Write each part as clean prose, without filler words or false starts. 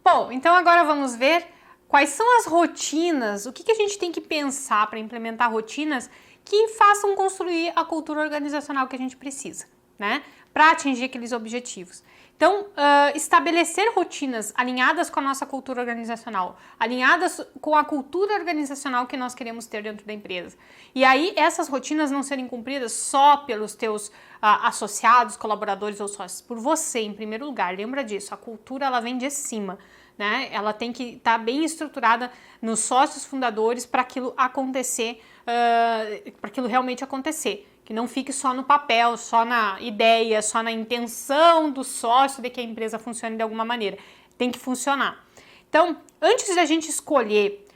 Bom, então agora vamos ver quais são as rotinas, o que a gente tem que pensar para implementar rotinas que façam construir a cultura organizacional que a gente precisa, né? Para atingir aqueles objetivos. Então, estabelecer rotinas alinhadas com a nossa cultura organizacional, alinhadas com a cultura organizacional que nós queremos ter dentro da empresa. E aí, essas rotinas não serem cumpridas só pelos teus associados, colaboradores ou sócios, por você em primeiro lugar. Lembra disso, a cultura ela vem de cima, né? Ela tem que estar bem estruturada nos sócios fundadores para aquilo acontecer, para aquilo realmente acontecer. Que não fique só no papel, só na ideia, só na intenção do sócio de que a empresa funcione de alguma maneira. Tem que funcionar. Então, antes da gente escolher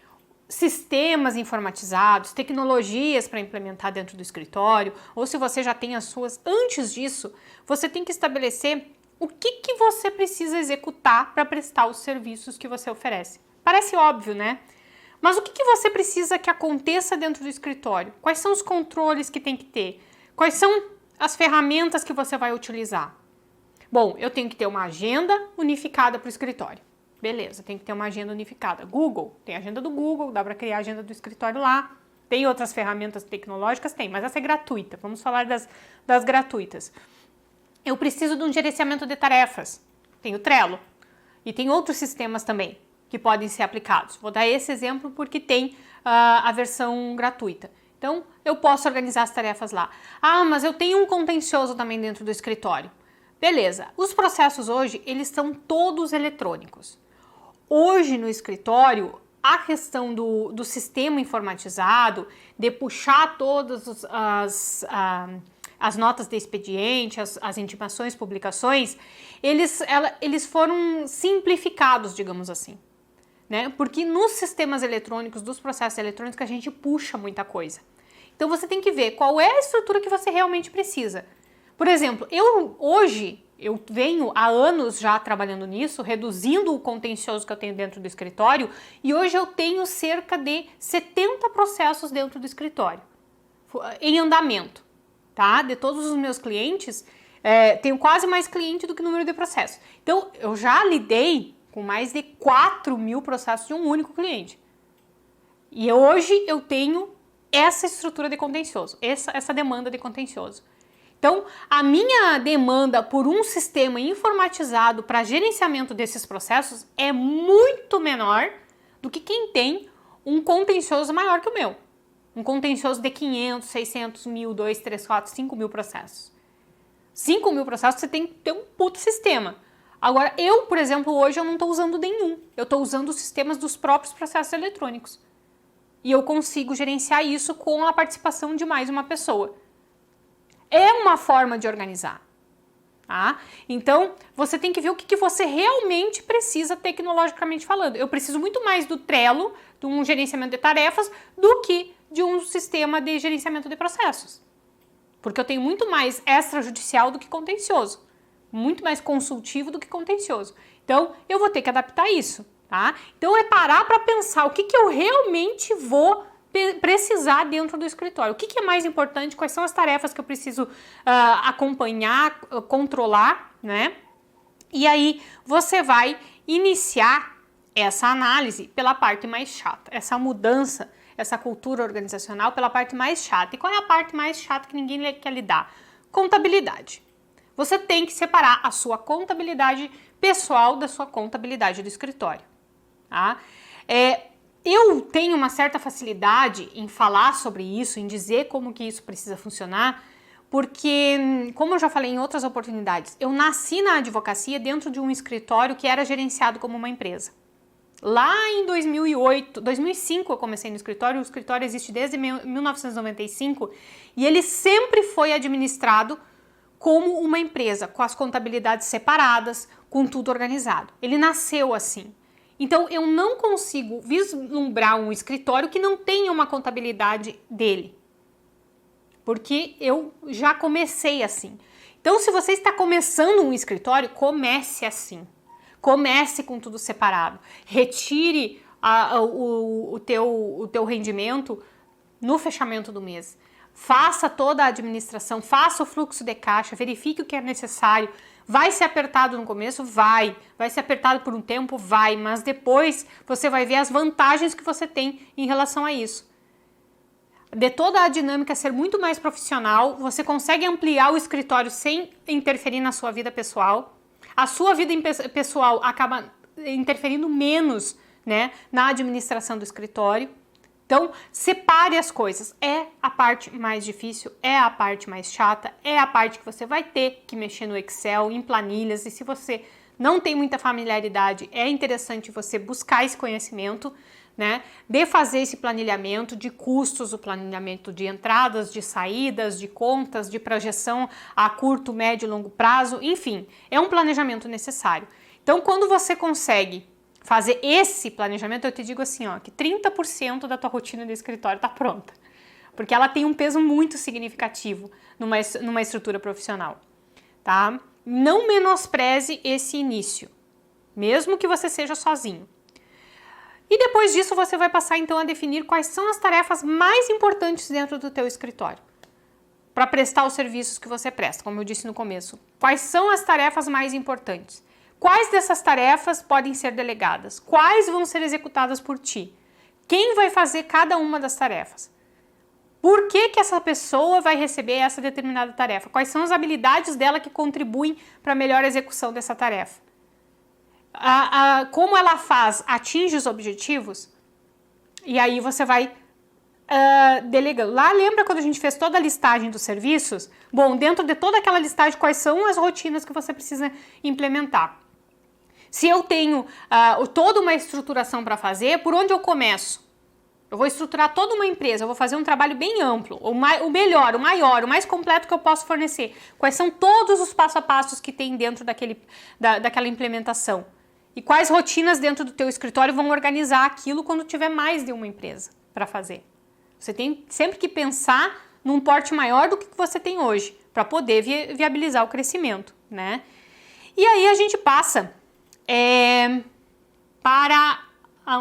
sistemas informatizados, tecnologias para implementar dentro do escritório, ou se você já tem as suas, antes disso, você tem que estabelecer o que você precisa executar para prestar os serviços que você oferece. Parece óbvio, né? Mas o que você precisa que aconteça dentro do escritório? Quais são os controles que tem que ter? Quais são as ferramentas que você vai utilizar? Bom, eu tenho que ter uma agenda unificada para o escritório. Beleza, tem que ter uma agenda unificada. Google, tem a agenda do Google, dá para criar a agenda do escritório lá. Tem outras ferramentas tecnológicas? Tem, mas essa é gratuita. Vamos falar das gratuitas. Eu preciso de um gerenciamento de tarefas. Tem o Trello. E tem outros sistemas também que podem ser aplicados. Vou dar esse exemplo porque tem a versão gratuita. Então, eu posso organizar as tarefas lá. Ah, mas eu tenho um contencioso também dentro do escritório. Beleza. Os processos hoje, eles são todos eletrônicos. Hoje, no escritório, a questão do sistema informatizado, de puxar todas as notas de expediente, as intimações, publicações, eles foram simplificados, digamos assim. Né? Porque nos sistemas eletrônicos, dos processos eletrônicos, a gente puxa muita coisa. Então você tem que ver qual é a estrutura que você realmente precisa. Por exemplo, hoje eu venho há anos já trabalhando nisso, reduzindo o contencioso que eu tenho dentro do escritório, e hoje eu tenho cerca de 70 processos dentro do escritório, em andamento, tá? De todos os meus clientes, tenho quase mais cliente do que o número de processos. Então eu já lidei com mais de 4.000 processos de um único cliente. E hoje eu tenho essa estrutura de contencioso, essa demanda de contencioso. Então, a minha demanda por um sistema informatizado para gerenciamento desses processos é muito menor do que quem tem um contencioso maior que o meu. Um contencioso de 500, 600, 1.000, 2, 3, 4, 5.000 processos. 5.000 processos você tem que ter um puto sistema. Agora, eu, por exemplo, hoje eu não estou usando nenhum. Eu estou usando os sistemas dos próprios processos eletrônicos. E eu consigo gerenciar isso com a participação de mais uma pessoa. É uma forma de organizar. Tá? Então, você tem que ver o que você realmente precisa tecnologicamente falando. Eu preciso muito mais do Trello, de um gerenciamento de tarefas, do que de um sistema de gerenciamento de processos. Porque eu tenho muito mais extrajudicial do que contencioso. Muito mais consultivo do que contencioso. Então, eu vou ter que adaptar isso, tá? Então, é parar para pensar o que eu realmente vou precisar dentro do escritório. O que é mais importante, quais são as tarefas que eu preciso acompanhar, controlar, né? E aí, você vai iniciar essa análise pela parte mais chata, essa mudança, essa cultura organizacional pela parte mais chata. E qual é a parte mais chata que ninguém quer lidar? Contabilidade. Você tem que separar a sua contabilidade pessoal da sua contabilidade do escritório. Tá? Eu tenho uma certa facilidade em falar sobre isso, em dizer como que isso precisa funcionar, porque, como eu já falei em outras oportunidades, eu nasci na advocacia dentro de um escritório que era gerenciado como uma empresa. Lá em 2005 eu comecei no escritório, o escritório existe desde 1995 e ele sempre foi administrado como uma empresa, com as contabilidades separadas, com tudo organizado. Ele nasceu assim. Então, eu não consigo vislumbrar um escritório que não tenha uma contabilidade dele. Porque eu já comecei assim. Então, se você está começando um escritório, comece assim. Comece com tudo separado. Retire o teu rendimento no fechamento do mês. Faça toda a administração, faça o fluxo de caixa, verifique o que é necessário. Vai ser apertado no começo? Vai. Vai ser apertado por um tempo? Vai. Mas depois você vai ver as vantagens que você tem em relação a isso. De toda a dinâmica ser muito mais profissional, você consegue ampliar o escritório sem interferir na sua vida pessoal. A sua vida pessoal acaba interferindo menos, né, na administração do escritório. Então, separe as coisas. É a parte mais difícil, é a parte mais chata, é a parte que você vai ter que mexer no Excel, em planilhas, e se você não tem muita familiaridade, é interessante você buscar esse conhecimento, né, de fazer esse planilhamento de custos, o planilhamento de entradas, de saídas, de contas, de projeção a curto, médio e longo prazo, enfim, é um planejamento necessário. Então, quando você consegue fazer esse planejamento, eu te digo assim, ó, que 30% da tua rotina de escritório está pronta, porque ela tem um peso muito significativo numa estrutura profissional, tá? Não menospreze esse início, mesmo que você seja sozinho. E depois disso você vai passar então a definir quais são as tarefas mais importantes dentro do teu escritório, para prestar os serviços que você presta, como eu disse no começo. Quais são as tarefas mais importantes? Quais dessas tarefas podem ser delegadas? Quais vão ser executadas por ti? Quem vai fazer cada uma das tarefas? Por que essa pessoa vai receber essa determinada tarefa? Quais são as habilidades dela que contribuem para a melhor execução dessa tarefa? Como ela faz, atinge os objetivos? E aí você vai delegando. Lá, lembra quando a gente fez toda a listagem dos serviços? Bom, dentro de toda aquela listagem, quais são as rotinas que você precisa implementar? Se eu tenho toda uma estruturação para fazer, por onde eu começo? Eu vou estruturar toda uma empresa, eu vou fazer um trabalho bem amplo, o melhor, o maior, o mais completo que eu posso fornecer. Quais são todos os passo a passos que tem dentro daquela implementação? E quais rotinas dentro do teu escritório vão organizar aquilo quando tiver mais de uma empresa para fazer? Você tem sempre que pensar num porte maior do que você tem hoje, para poder viabilizar o crescimento, né? E aí a gente passa para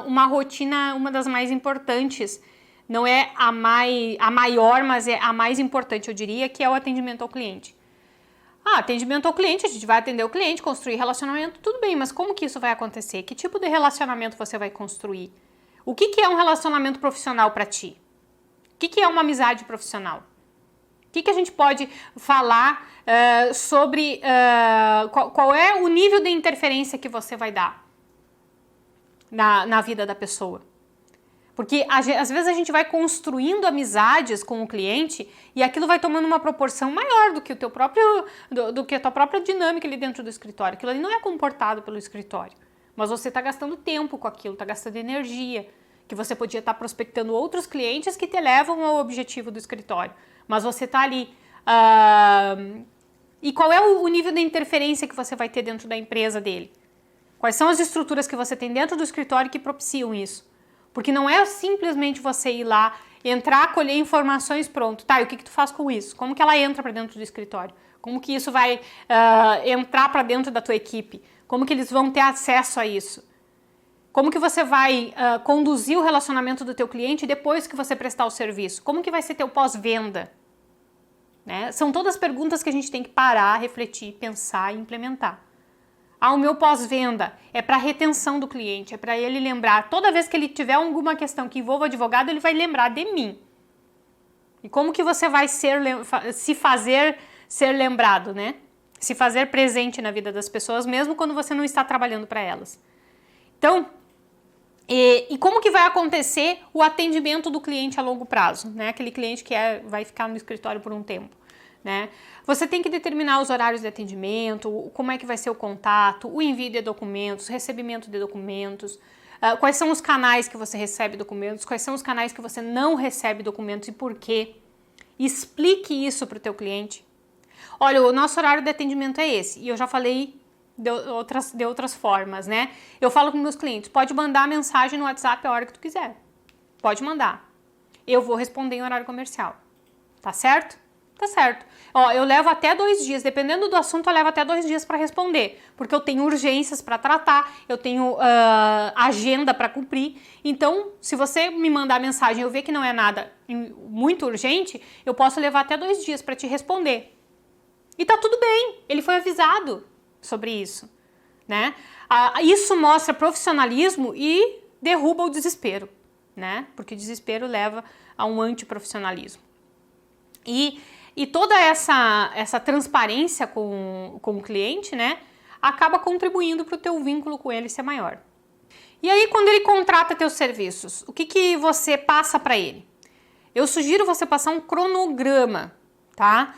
uma rotina, uma das mais importantes, não é a maior, mas é a mais importante, eu diria, que é o atendimento ao cliente. Atendimento ao cliente, a gente vai atender o cliente, construir relacionamento, tudo bem, mas como que isso vai acontecer? Que tipo de relacionamento você vai construir? O que é um relacionamento profissional para ti? O que é uma amizade profissional? O que a gente pode falar sobre qual é o nível de interferência que você vai dar na vida da pessoa? Porque às vezes a gente vai construindo amizades com o cliente e aquilo vai tomando uma proporção maior do que a tua própria dinâmica ali dentro do escritório. Aquilo ali não é comportado pelo escritório, mas você está gastando tempo com aquilo, está gastando energia, que você podia estar prospectando outros clientes que te levam ao objetivo do escritório. Mas você está ali. E qual é o nível de interferência que você vai ter dentro da empresa dele? Quais são as estruturas que você tem dentro do escritório que propiciam isso? Porque não é simplesmente você ir lá, entrar, colher informações, pronto. Tá, e o que tu faz com isso? Como que ela entra para dentro do escritório? Como que isso vai entrar para dentro da tua equipe? Como que eles vão ter acesso a isso? Como que você vai conduzir o relacionamento do teu cliente depois que você prestar o serviço? Como que vai ser teu pós-venda? Né? São todas perguntas que a gente tem que parar, refletir, pensar e implementar. O meu pós-venda é para retenção do cliente, é para ele lembrar, toda vez que ele tiver alguma questão que envolva advogado, ele vai lembrar de mim. E como que você vai se fazer ser lembrado, né? Se fazer presente na vida das pessoas, mesmo quando você não está trabalhando para elas. Então, e como que vai acontecer o atendimento do cliente a longo prazo, né? Aquele cliente que vai ficar no escritório por um tempo, né? Você tem que determinar os horários de atendimento, como é que vai ser o contato, o envio de documentos, recebimento de documentos, quais são os canais que você recebe documentos, quais são os canais que você não recebe documentos e por quê. Explique isso para o teu cliente. Olha, o nosso horário de atendimento é esse, e eu já falei de outras formas, né? Eu falo com meus clientes, pode mandar mensagem no WhatsApp a hora que tu quiser. Pode mandar. Eu vou responder em horário comercial. Tá certo? Tá certo. Eu levo até 2 dias, dependendo do assunto, eu levo até 2 dias para responder, porque eu tenho urgências para tratar, eu tenho agenda para cumprir. Então, se você me mandar mensagem e eu ver que não é nada muito urgente, eu posso levar até 2 dias para te responder. E tá tudo bem, ele foi avisado. sobre isso, né? Isso mostra profissionalismo e derruba o desespero, né? Porque o desespero leva a um antiprofissionalismo. E toda essa transparência com o cliente, né, acaba contribuindo para o teu vínculo com ele ser maior. E aí, quando ele contrata teus serviços, o que você passa para ele? Eu sugiro você passar um cronograma, tá?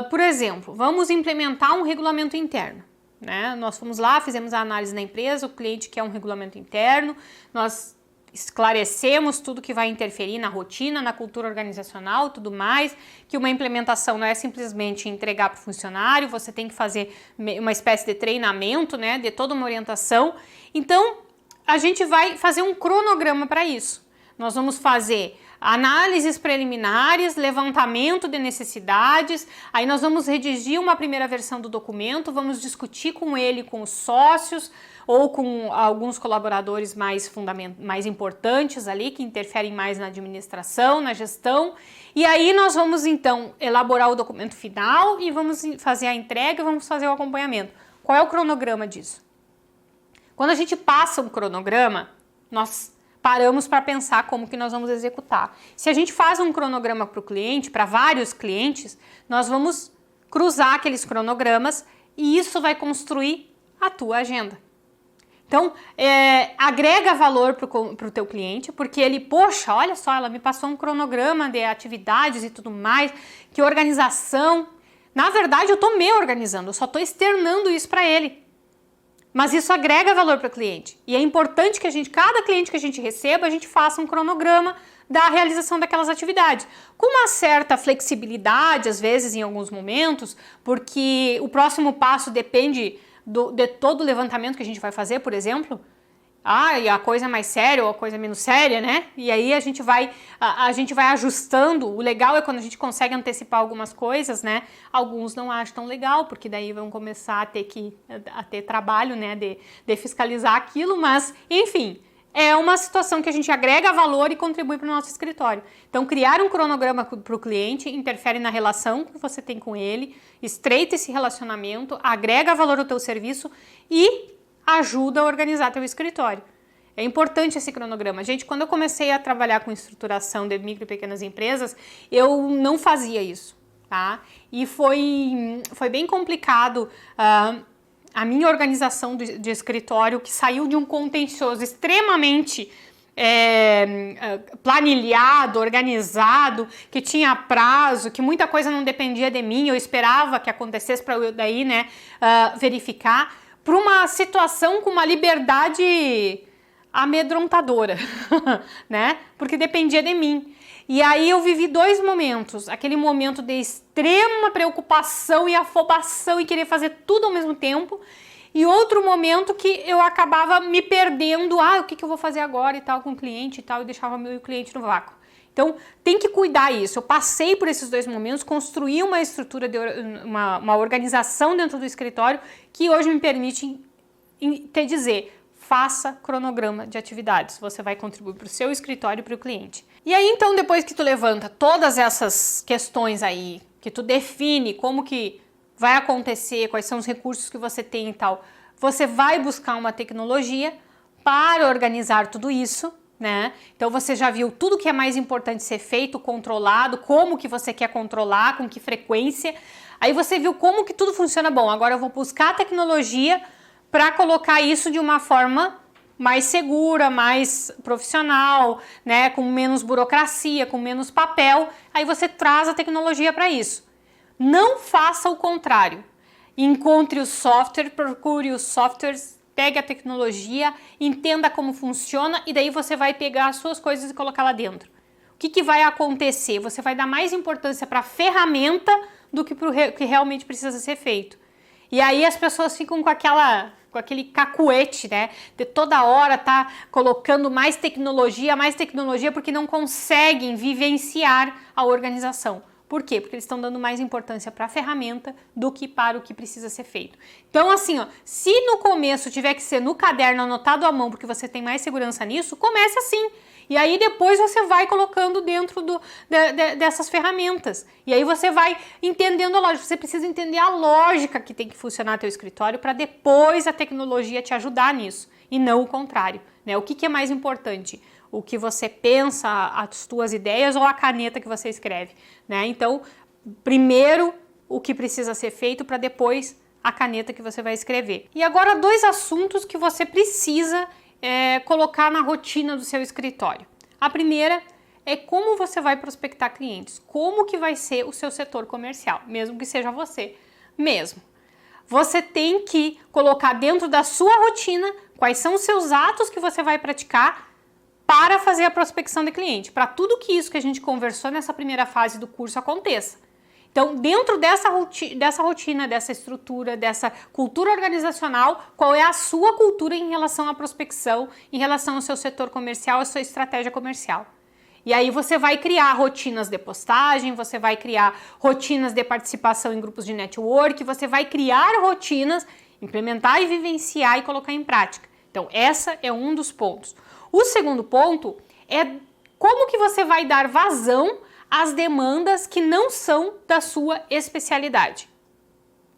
Por exemplo, vamos implementar um regulamento interno, né? Nós fomos lá, fizemos a análise na empresa, o cliente quer um regulamento interno, nós esclarecemos tudo que vai interferir na rotina, na cultura organizacional e tudo mais, que uma implementação não é simplesmente entregar para o funcionário, você tem que fazer uma espécie de treinamento, né, de toda uma orientação. Então, a gente vai fazer um cronograma para isso. Nós vamos fazer análises preliminares, levantamento de necessidades, aí nós vamos redigir uma primeira versão do documento, vamos discutir com ele, com os sócios ou com alguns colaboradores mais importantes ali, que interferem mais na administração, na gestão, e aí nós vamos então elaborar o documento final e vamos fazer a entrega e vamos fazer o acompanhamento. Qual é o cronograma disso? Quando a gente passa um cronograma, nós paramos para pensar como que nós vamos executar. Se a gente faz um cronograma para o cliente, para vários clientes, nós vamos cruzar aqueles cronogramas e isso vai construir a tua agenda. Então, agrega valor para o teu cliente, porque ele, poxa, olha só, ela me passou um cronograma de atividades e tudo mais, que organização. Na verdade, eu estou me organizando, eu só estou externando isso para ele. Mas isso agrega valor para o cliente. E é importante que cada cliente que a gente receba, a gente faça um cronograma da realização daquelas atividades. Com uma certa flexibilidade, às vezes, em alguns momentos, porque o próximo passo depende de todo o levantamento que a gente vai fazer, por exemplo. E a coisa mais séria ou a coisa menos séria, né? E aí a gente vai ajustando. O legal é quando a gente consegue antecipar algumas coisas, né? Alguns não acham tão legal, porque daí vão começar a ter trabalho, né? De fiscalizar aquilo, mas, enfim, é uma situação que a gente agrega valor e contribui para o nosso escritório. Então, criar um cronograma para o cliente interfere na relação que você tem com ele, estreita esse relacionamento, agrega valor ao teu serviço e ajuda a organizar teu escritório. É importante esse cronograma. Gente, quando eu comecei a trabalhar com estruturação de micro e pequenas empresas, eu não fazia isso, tá? E foi bem complicado a minha organização de escritório, que saiu de um contencioso extremamente planilhado, organizado, que tinha prazo, que muita coisa não dependia de mim, eu esperava que acontecesse para eu daí, né, verificar, para uma situação com uma liberdade amedrontadora, né? Porque dependia de mim. E aí eu vivi dois momentos, aquele momento de extrema preocupação e afobação e querer fazer tudo ao mesmo tempo, e outro momento que eu acabava me perdendo, o que eu vou fazer agora e tal com o cliente e tal, e deixava meu cliente no vácuo. Então, tem que cuidar isso. Eu passei por esses dois momentos, construí uma estrutura, uma organização dentro do escritório que hoje me permite te dizer, faça cronograma de atividades. Você vai contribuir para o seu escritório e para o cliente. E aí, então, depois que tu levanta todas essas questões aí, que tu define como que vai acontecer, quais são os recursos que você tem e tal, você vai buscar uma tecnologia para organizar tudo isso, né? Então você já viu tudo que é mais importante ser feito, controlado, como que você quer controlar, com que frequência. Aí você viu como que tudo funciona. Bom, agora eu vou buscar a tecnologia para colocar isso de uma forma mais segura, mais profissional, né? Com menos burocracia, com menos papel. Aí você traz a tecnologia para isso. Não faça o contrário. Encontre o software, procure os softwares, pegue a tecnologia, entenda como funciona e daí você vai pegar as suas coisas e colocar lá dentro. O que vai acontecer? Você vai dar mais importância para a ferramenta do que para o que realmente precisa ser feito. E aí as pessoas ficam com aquele cacuete, né? De toda hora tá colocando mais tecnologia, porque não conseguem vivenciar a organização. Por quê? Porque eles estão dando mais importância para a ferramenta do que para o que precisa ser feito. Então, assim, se no começo tiver que ser no caderno anotado à mão, porque você tem mais segurança nisso, comece assim. E aí depois você vai colocando dentro dessas ferramentas. E aí você vai entendendo a lógica. Você precisa entender a lógica que tem que funcionar teu escritório para depois a tecnologia te ajudar nisso. E não o contrário, né? O que é mais importante? O que você pensa, as tuas ideias ou a caneta que você escreve, né? Então, primeiro o que precisa ser feito para depois a caneta que você vai escrever. E agora 2 assuntos que você precisa colocar na rotina do seu escritório. A primeira é como você vai prospectar clientes, como que vai ser o seu setor comercial, mesmo que seja você mesmo. Você tem que colocar dentro da sua rotina quais são os seus atos que você vai praticar para fazer a prospecção de cliente, para tudo que isso que a gente conversou nessa primeira fase do curso aconteça. Então, dentro dessa rotina, dessa estrutura, dessa cultura organizacional, qual é a sua cultura em relação à prospecção, em relação ao seu setor comercial, à sua estratégia comercial? E aí você vai criar rotinas de postagem, você vai criar rotinas de participação em grupos de network, você vai criar rotinas, implementar e vivenciar e colocar em prática. Então, essa é um dos pontos. O segundo ponto é como que você vai dar vazão às demandas que não são da sua especialidade.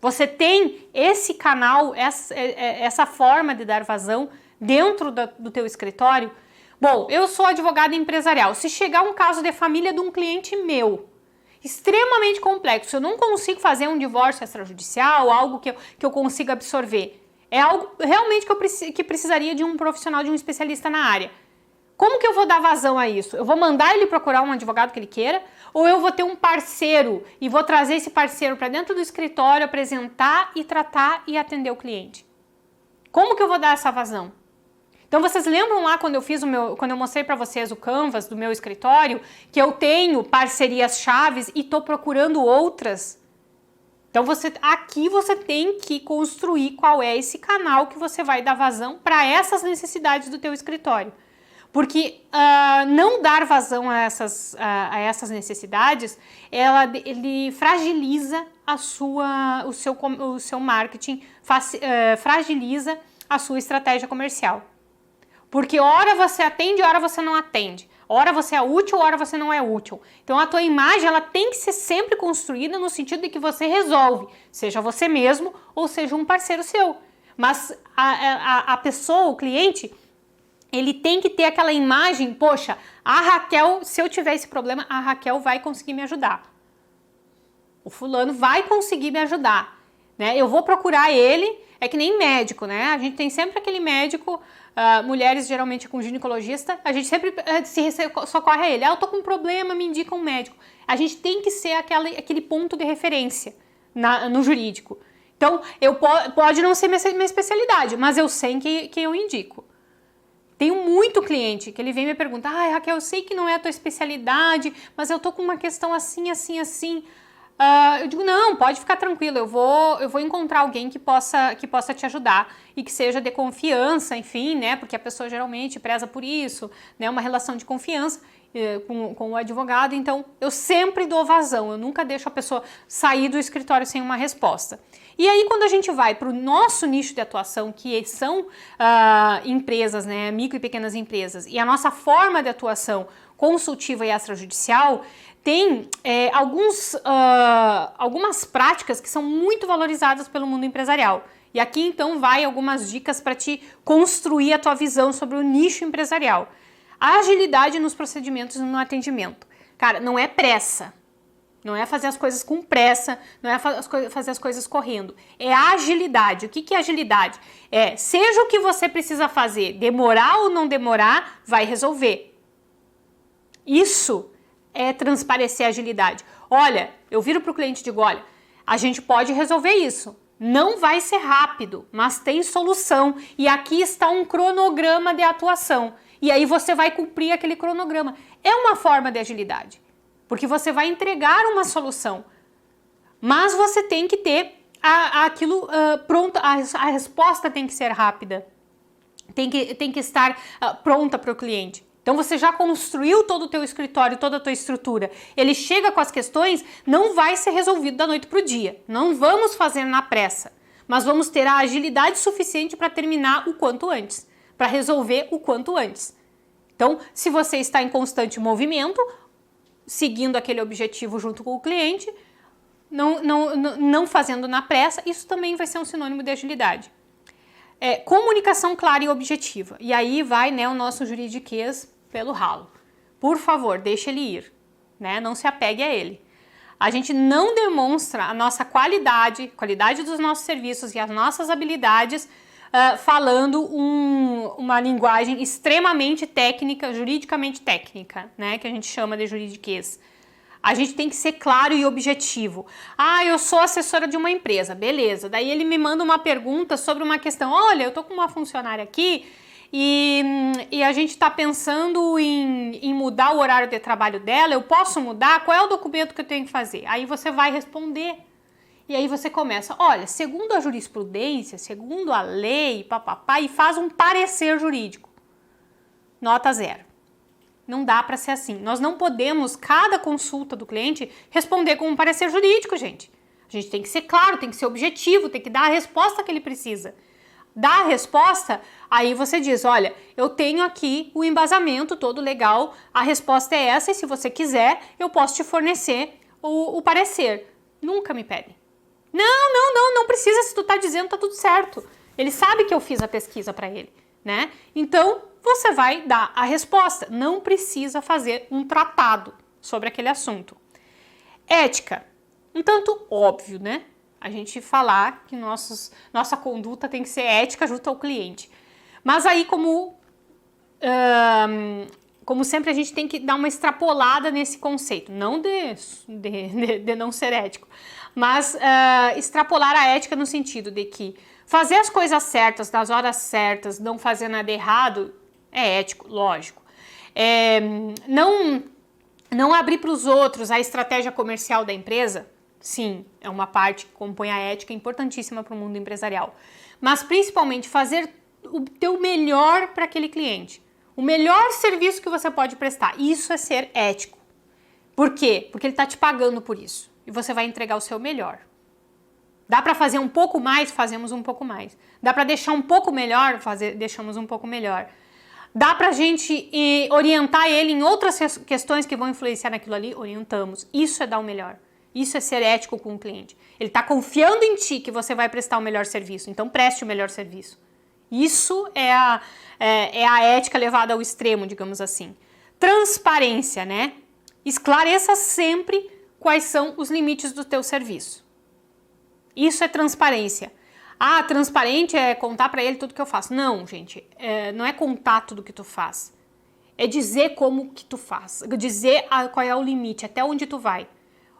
Você tem esse canal, essa forma de dar vazão dentro do teu escritório? Bom, eu sou advogada empresarial. Se chegar um caso de família de um cliente meu, extremamente complexo, eu não consigo fazer um divórcio extrajudicial, algo que eu consiga absorver. É algo realmente que precisaria de um profissional, de um especialista na área. Como que eu vou dar vazão a isso? Eu vou mandar ele procurar um advogado que ele queira? Ou eu vou ter um parceiro e vou trazer esse parceiro para dentro do escritório, apresentar e tratar e atender o cliente? Como que eu vou dar essa vazão? Então vocês lembram lá quando eu mostrei para vocês o canvas do meu escritório, que eu tenho parcerias chaves e estou procurando outras? Então aqui você tem que construir qual é esse canal que você vai dar vazão para essas necessidades do teu escritório. Porque não dar vazão a essas necessidades, ele fragiliza o seu marketing, fragiliza a sua estratégia comercial. Porque hora você atende, hora você não atende. Hora você é útil, hora você não é útil. Então a tua imagem ela tem que ser sempre construída no sentido de que você resolve, seja você mesmo ou seja um parceiro seu. Mas a pessoa, o cliente, ele tem que ter aquela imagem, poxa, a Raquel, se eu tiver esse problema, a Raquel vai conseguir me ajudar. O fulano vai conseguir me ajudar, né? Eu vou procurar ele, é que nem médico, né? A gente tem sempre aquele médico, mulheres geralmente com ginecologista, a gente sempre se socorre a ele. Eu tô com um problema, me indica um médico. A gente tem que ser aquele ponto de referência no jurídico. Então, pode não ser minha especialidade, mas eu sei que eu indico. Tenho muito cliente que ele vem me perguntar, Raquel, eu sei que não é a tua especialidade, mas eu tô com uma questão assim, assim, assim. Eu digo, não, pode ficar tranquilo, eu vou encontrar alguém que possa te ajudar e que seja de confiança, enfim, né, porque a pessoa geralmente preza por isso, né, uma relação de confiança com o advogado, então eu sempre dou vazão, eu nunca deixo a pessoa sair do escritório sem uma resposta. E aí quando a gente vai para o nosso nicho de atuação, que são empresas, né, micro e pequenas empresas, e a nossa forma de atuação consultiva e extrajudicial, tem algumas práticas que são muito valorizadas pelo mundo empresarial. E aqui então vai algumas dicas para te construir a tua visão sobre o nicho empresarial. A agilidade nos procedimentos e no atendimento. Cara, não é pressa. Não é fazer as coisas com pressa, não é fazer as coisas correndo. É agilidade. O que é agilidade? Seja o que você precisa fazer, demorar ou não demorar, vai resolver. Isso é transparecer agilidade. Olha, eu viro para o cliente e digo, olha, a gente pode resolver isso. Não vai ser rápido, mas tem solução. E aqui está um cronograma de atuação. E aí você vai cumprir aquele cronograma. É uma forma de agilidade, porque você vai entregar uma solução. Mas você tem que ter aquilo pronto, a resposta tem que ser rápida. Tem que estar pronta para o cliente. Então você já construiu todo o teu escritório, toda a tua estrutura. Ele chega com as questões, não vai ser resolvido da noite para o dia. Não vamos fazer na pressa, mas vamos ter a agilidade suficiente para terminar o quanto antes, para resolver o quanto antes. Então, se você está em constante movimento, seguindo aquele objetivo junto com o cliente, não fazendo na pressa, isso também vai ser um sinônimo de agilidade. Comunicação clara e objetiva. E aí vai, né, o nosso juridiquês pelo ralo. Por favor, deixe ele ir, né? Não se apegue a ele. A gente não demonstra a nossa qualidade dos nossos serviços e as nossas habilidades falando uma linguagem extremamente técnica, juridicamente técnica, né? Que a gente chama de juridiquês. A gente tem que ser claro e objetivo. Ah, eu sou assessora de uma empresa, beleza. Daí ele me manda uma pergunta sobre uma questão. Olha, eu tô com uma funcionária aqui e a gente tá pensando em mudar o horário de trabalho dela. Eu posso mudar? Qual é o documento que eu tenho que fazer? Aí você vai responder. E aí você começa, olha, segundo a jurisprudência, segundo a lei, papapá, e faz um parecer jurídico. Nota 0. Não dá para ser assim. Nós não podemos, cada consulta do cliente, responder com um parecer jurídico, gente. A gente tem que ser claro, tem que ser objetivo, tem que dar a resposta que ele precisa. Dá a resposta, aí você diz, olha, eu tenho aqui o embasamento todo legal, a resposta é essa e se você quiser, eu posso te fornecer o parecer. Nunca me pedem. Não precisa, se tu tá dizendo, tá tudo certo. Ele sabe que eu fiz a pesquisa para ele, né? Então, você vai dar a resposta. Não precisa fazer um tratado sobre aquele assunto. Ética. Um tanto óbvio, né? A gente falar que nossa conduta tem que ser ética junto ao cliente. Mas aí, como sempre, a gente tem que dar uma extrapolada nesse conceito. Não de não ser ético, mas extrapolar a ética no sentido de que fazer as coisas certas, nas horas certas, não fazer nada errado, é ético, lógico. Não abrir para os outros a estratégia comercial da empresa, sim, é uma parte que compõe a ética importantíssima para o mundo empresarial. Mas principalmente fazer o teu melhor para aquele cliente. O melhor serviço que você pode prestar. Isso é ser ético. Por quê? Porque ele está te pagando por isso. E você vai entregar o seu melhor. Dá para fazer um pouco mais? Fazemos um pouco mais. Dá para deixar um pouco melhor? Deixamos um pouco melhor. Dá pra gente orientar ele em outras questões que vão influenciar naquilo ali? Orientamos. Isso é dar o melhor. Isso é ser ético com o cliente. Ele está confiando em ti que você vai prestar o melhor serviço. Então preste o melhor serviço. Isso é a ética levada ao extremo, digamos assim. Transparência, né? Esclareça sempre quais são os limites do teu serviço. Isso é transparência. Ah, transparente é contar para ele tudo que eu faço. Não, gente, não é contar tudo que tu faz. É dizer como que tu faz, dizer qual é o limite, até onde tu vai.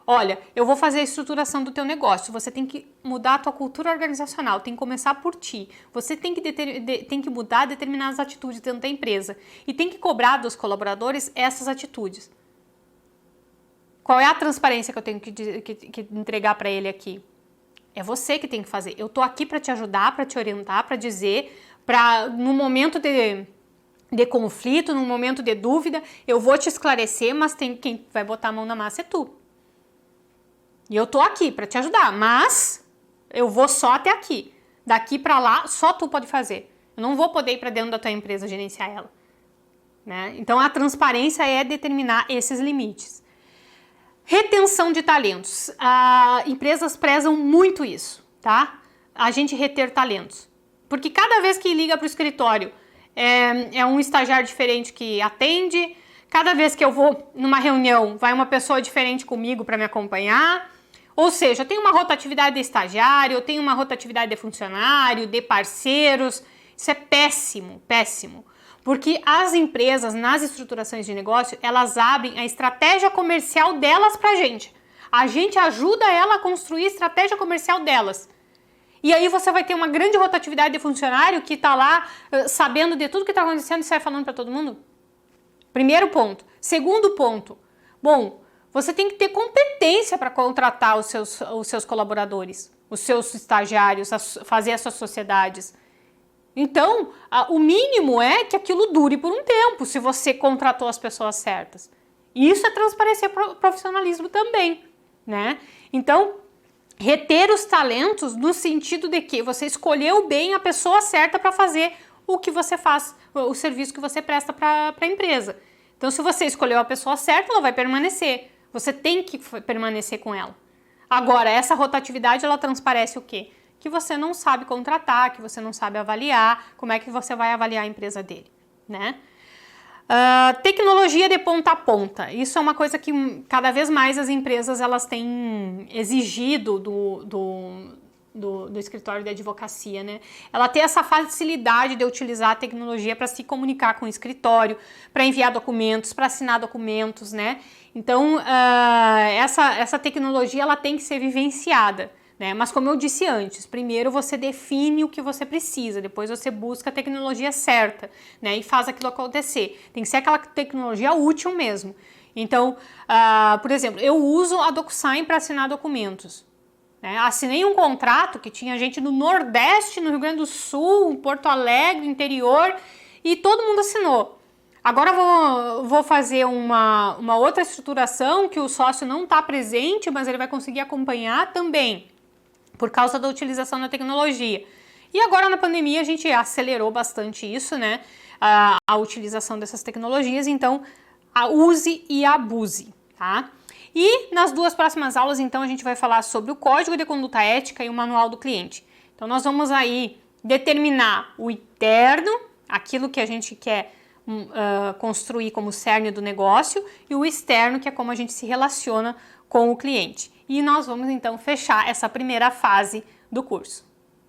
Olha, eu vou fazer a estruturação do teu negócio, você tem que mudar a tua cultura organizacional, tem que começar por ti. Você tem que mudar determinadas atitudes dentro da empresa e tem que cobrar dos colaboradores essas atitudes. Qual é a transparência que eu tenho que entregar para ele aqui? É você que tem que fazer. Eu tô aqui para te ajudar, para te orientar, para dizer, no momento de conflito, no momento de dúvida, eu vou te esclarecer, mas quem vai botar a mão na massa é tu. E eu tô aqui para te ajudar, mas eu vou só até aqui. Daqui para lá, só tu pode fazer. Eu não vou poder ir para dentro da tua empresa gerenciar ela. Né? Então, a transparência é determinar esses limites. Retenção de talentos. Empresas prezam muito isso, tá? A gente reter talentos. Porque cada vez que liga para o escritório é um estagiário diferente que atende, cada vez que eu vou numa reunião vai uma pessoa diferente comigo para me acompanhar. Ou seja, eu tenho uma rotatividade de estagiário, eu tenho uma rotatividade de funcionário, de parceiros. Isso é péssimo, péssimo. Porque as empresas, nas estruturações de negócio, elas abrem a estratégia comercial delas pra gente. A gente ajuda ela a construir a estratégia comercial delas. E aí você vai ter uma grande rotatividade de funcionário que tá lá sabendo de tudo que tá acontecendo e sai falando para todo mundo. Primeiro ponto. Segundo ponto. Bom, você tem que ter competência para contratar os seus colaboradores, os seus estagiários, fazer as suas sociedades. Então, o mínimo é que aquilo dure por um tempo, se você contratou as pessoas certas. E isso é transparecer profissionalismo também, né? Então, reter os talentos no sentido de que você escolheu bem a pessoa certa para fazer o que você faz, o serviço que você presta para a empresa. Então, se você escolheu a pessoa certa, ela vai permanecer. Você tem que permanecer com ela. Agora, essa rotatividade, ela transparece o quê? Que você não sabe contratar, que você não sabe avaliar, como é que você vai avaliar a empresa dele, né? Tecnologia de ponta a ponta. Isso é uma coisa que cada vez mais as empresas elas têm exigido do escritório de advocacia, né? Ela tem essa facilidade de utilizar a tecnologia para se comunicar com o escritório, para enviar documentos, para assinar documentos, né? Então, essa tecnologia ela tem que ser vivenciada, né? Mas como eu disse antes, primeiro você define o que você precisa, depois você busca a tecnologia certa, né? E faz aquilo acontecer. Tem que ser aquela tecnologia útil mesmo. Então, por exemplo, eu uso a DocuSign para assinar documentos. Assinei um contrato que tinha gente do Nordeste, no Rio Grande do Sul, Porto Alegre, interior, e todo mundo assinou. Agora vou fazer uma outra estruturação que o sócio não está presente, mas ele vai conseguir acompanhar também, por causa da utilização da tecnologia. E agora na pandemia a gente acelerou bastante isso, né? A utilização dessas tecnologias, então use e abuse, tá? E nas duas próximas aulas, então, a gente vai falar sobre o Código de Conduta Ética e o Manual do Cliente. Então, nós vamos aí determinar o interno, aquilo que a gente quer construir como cerne do negócio, e o externo, que é como a gente se relaciona com o cliente. E nós vamos, então, fechar essa primeira fase do curso.